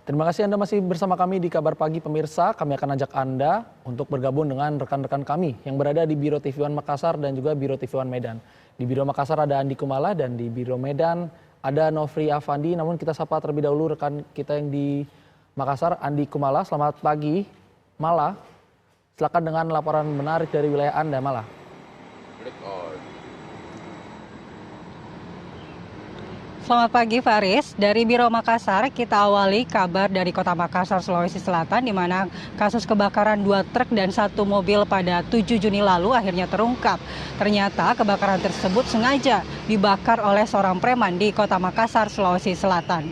Terima kasih Anda masih bersama kami di Kabar Pagi pemirsa. Kami akan ajak Anda untuk bergabung dengan rekan-rekan kami yang berada di Biro TV One Makassar dan juga Biro TV One Medan. Di Biro Makassar ada Andi Kumala dan di Biro Medan ada Nofri Afandi. Namun kita sapa terlebih dahulu rekan kita yang di Makassar, Andi Kumala. Selamat pagi, Mala. Silakan dengan laporan menarik dari wilayah Anda, Mala. Selamat pagi Faris, dari Biro Makassar kita awali kabar dari Kota Makassar, Sulawesi Selatan di mana kasus kebakaran 2 truk dan 1 mobil pada 7 Juni lalu akhirnya terungkap. Ternyata kebakaran tersebut sengaja dibakar oleh seorang preman di Kota Makassar, Sulawesi Selatan.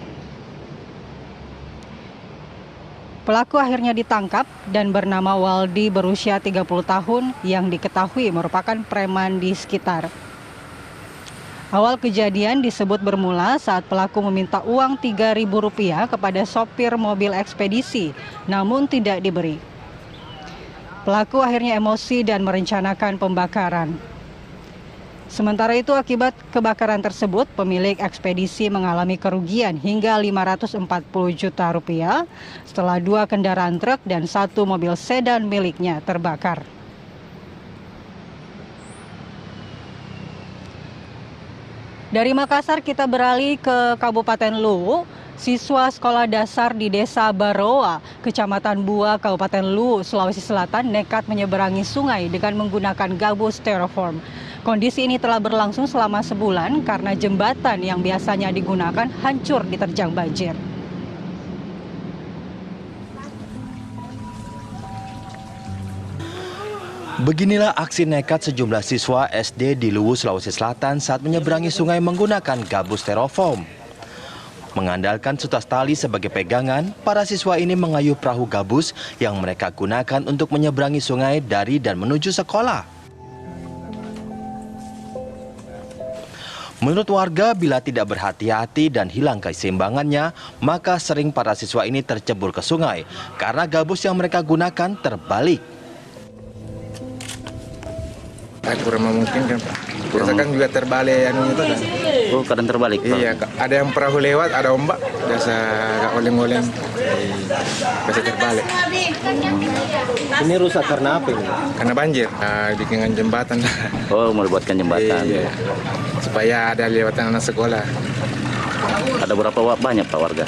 Pelaku akhirnya ditangkap dan bernama Waldi berusia 30 tahun yang diketahui merupakan preman di sekitar. Awal kejadian disebut bermula saat pelaku meminta uang Rp3.000 kepada sopir mobil ekspedisi, namun tidak diberi. Pelaku akhirnya emosi dan merencanakan pembakaran. Sementara itu akibat kebakaran tersebut, pemilik ekspedisi mengalami kerugian hingga Rp540 juta setelah 2 kendaraan truk dan 1 mobil sedan miliknya terbakar. Dari Makassar kita beralih ke Kabupaten Luwu. Siswa sekolah dasar di Desa Baroa, Kecamatan Bua, Kabupaten Luwu, Sulawesi Selatan nekat menyeberangi sungai dengan menggunakan gabus styrofoam. Kondisi ini telah berlangsung selama sebulan karena jembatan yang biasanya digunakan hancur diterjang banjir. Beginilah aksi nekat sejumlah siswa SD di Luwu, Sulawesi Selatan saat menyeberangi sungai menggunakan gabus styrofoam. Mengandalkan sutas tali sebagai pegangan, para siswa ini mengayuh perahu gabus yang mereka gunakan untuk menyeberangi sungai dari dan menuju sekolah. Menurut warga, bila tidak berhati-hati dan hilang keseimbangannya, maka sering para siswa ini tercebur ke sungai karena gabus yang mereka gunakan terbalik. Kurang memungkinkan, Pak. Biasa kan juga terbalik itu kan. Oh, kadang terbalik, Pak. Iya, ada yang perahu lewat, ada ombak, biasa agak oleng-oleng, biasa terbalik. Ini rusak karena apa ini? Karena banjir, bikinkan jembatan. Oh, mau dibuatkan jembatan. Iya, supaya ada lewatan anak sekolah. Ada berapa banyak Pak warga?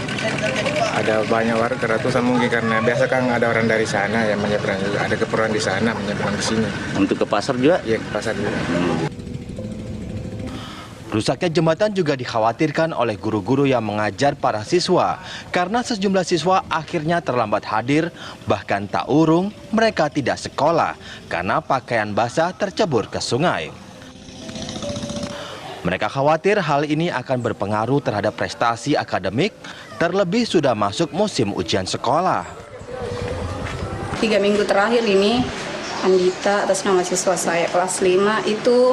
Ada banyak warga, ratusan mungkin karena biasa kan ada orang dari sana yang menyeberang juga. Ada keperluan di sana menyeberang ke sini. Untuk ke pasar juga? Iya, ke pasar juga. Rusaknya jembatan juga dikhawatirkan oleh guru-guru yang mengajar para siswa karena sejumlah siswa akhirnya terlambat hadir, bahkan tak urung mereka tidak sekolah karena pakaian basah tercebur ke sungai. Mereka khawatir hal ini akan berpengaruh terhadap prestasi akademik, terlebih sudah masuk musim ujian sekolah. 3 minggu terakhir ini, Andita atas nama siswa saya kelas 5 itu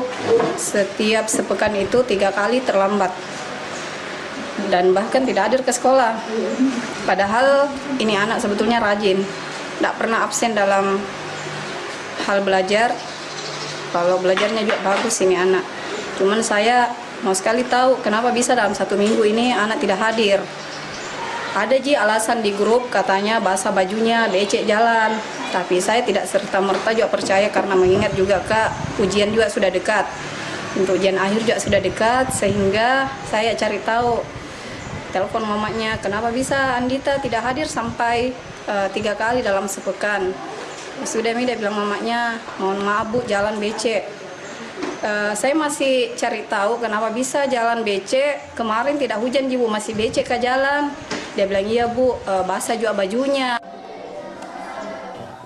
setiap sepekan itu 3 kali terlambat dan bahkan tidak hadir ke sekolah. Padahal ini anak sebetulnya rajin, tidak pernah absen dalam hal belajar. Kalau belajarnya juga bagus ini anak. Cuman saya mau sekali tahu kenapa bisa dalam 1 minggu ini anak tidak hadir. Ada alasan di grup katanya basah bajunya, becek jalan. Tapi saya tidak serta-merta juga percaya karena mengingat juga Kak, ujian juga sudah dekat. Untuk ujian akhir juga sudah dekat sehingga saya cari tahu. Telepon mamanya, kenapa bisa Andita tidak hadir sampai 3 kali dalam sepekan. Sudah dia bilang mamanya, mohon maaf Bu, jalan becek. Saya masih cari tahu kenapa bisa jalan becek. Kemarin tidak hujan Bu, masih becek ke jalan. Dia bilang iya Bu, basah juga bajunya.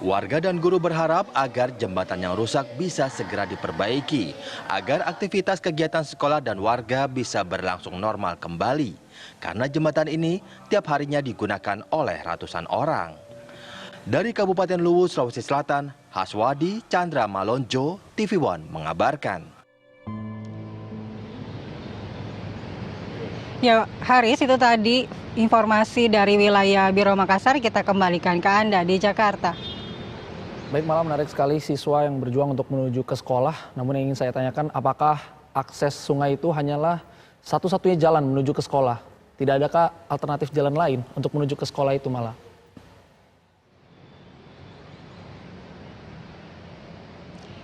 Warga dan guru berharap agar jembatan yang rusak bisa segera diperbaiki, agar aktivitas kegiatan sekolah dan warga bisa berlangsung normal kembali. Karena jembatan ini tiap harinya digunakan oleh ratusan orang. Dari Kabupaten Luwu, Sulawesi Selatan, Haswadi Chandra Malonjo, TV One mengabarkan. Ya, Haris, itu tadi informasi dari wilayah Biro Makassar. Kita kembalikan ke Anda di Jakarta. Baik, malam menarik sekali siswa yang berjuang untuk menuju ke sekolah. Namun yang ingin saya tanyakan, apakah akses sungai itu hanyalah satu-satunya jalan menuju ke sekolah? Tidak adakah alternatif jalan lain untuk menuju ke sekolah itu malah?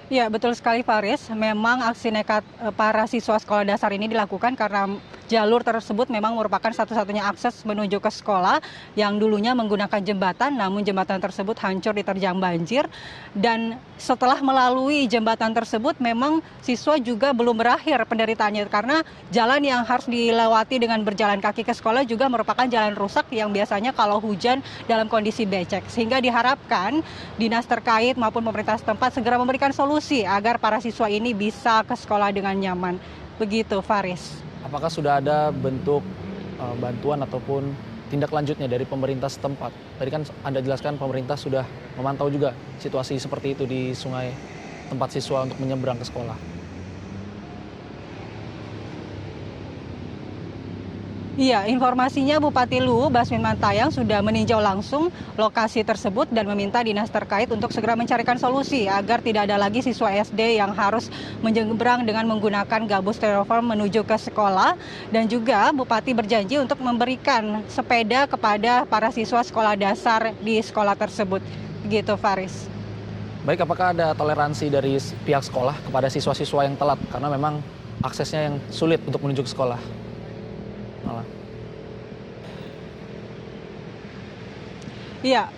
Ya, betul sekali Faris. Memang aksi nekat para siswa sekolah dasar ini dilakukan karena jalur tersebut memang merupakan satu-satunya akses menuju ke sekolah yang dulunya menggunakan jembatan, namun jembatan tersebut hancur diterjang banjir. Dan setelah melalui jembatan tersebut memang siswa juga belum berakhir penderitaannya karena jalan yang harus dilewati dengan berjalan kaki ke sekolah juga merupakan jalan rusak yang biasanya kalau hujan dalam kondisi becek. Sehingga diharapkan dinas terkait maupun pemerintah setempat segera memberikan solusi agar para siswa ini bisa ke sekolah dengan nyaman. Begitu Faris. Apakah sudah ada bentuk bantuan ataupun tindak lanjutnya dari pemerintah setempat? Tadi kan Anda jelaskan pemerintah sudah memantau juga situasi seperti itu di sungai tempat siswa untuk menyeberang ke sekolah. Iya, informasinya Bupati Luwu Basmin Mantayang sudah meninjau langsung lokasi tersebut dan meminta dinas terkait untuk segera mencarikan solusi agar tidak ada lagi siswa SD yang harus menyeberang dengan menggunakan gabus styrofoam menuju ke sekolah. Dan juga Bupati berjanji untuk memberikan sepeda kepada para siswa sekolah dasar di sekolah tersebut. Begitu Faris. Baik, apakah ada toleransi dari pihak sekolah kepada siswa-siswa yang telat? Karena memang aksesnya yang sulit untuk menuju ke sekolah. Iya,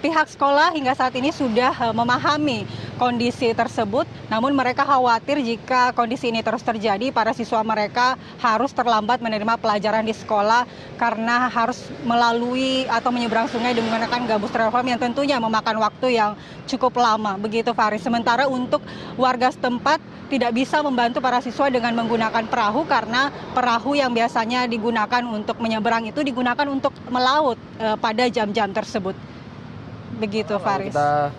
pihak sekolah hingga saat ini sudah memahami kondisi tersebut, namun mereka khawatir jika kondisi ini terus terjadi, para siswa mereka harus terlambat menerima pelajaran di sekolah karena harus melalui atau menyeberang sungai dengan menggunakan gabus styrofoam yang tentunya memakan waktu yang cukup lama. Begitu Faris. Sementara untuk warga setempat tidak bisa membantu para siswa dengan menggunakan perahu karena perahu yang biasanya digunakan untuk menyeberang itu digunakan untuk melaut pada jam-jam tersebut. Begitu Faris. Kita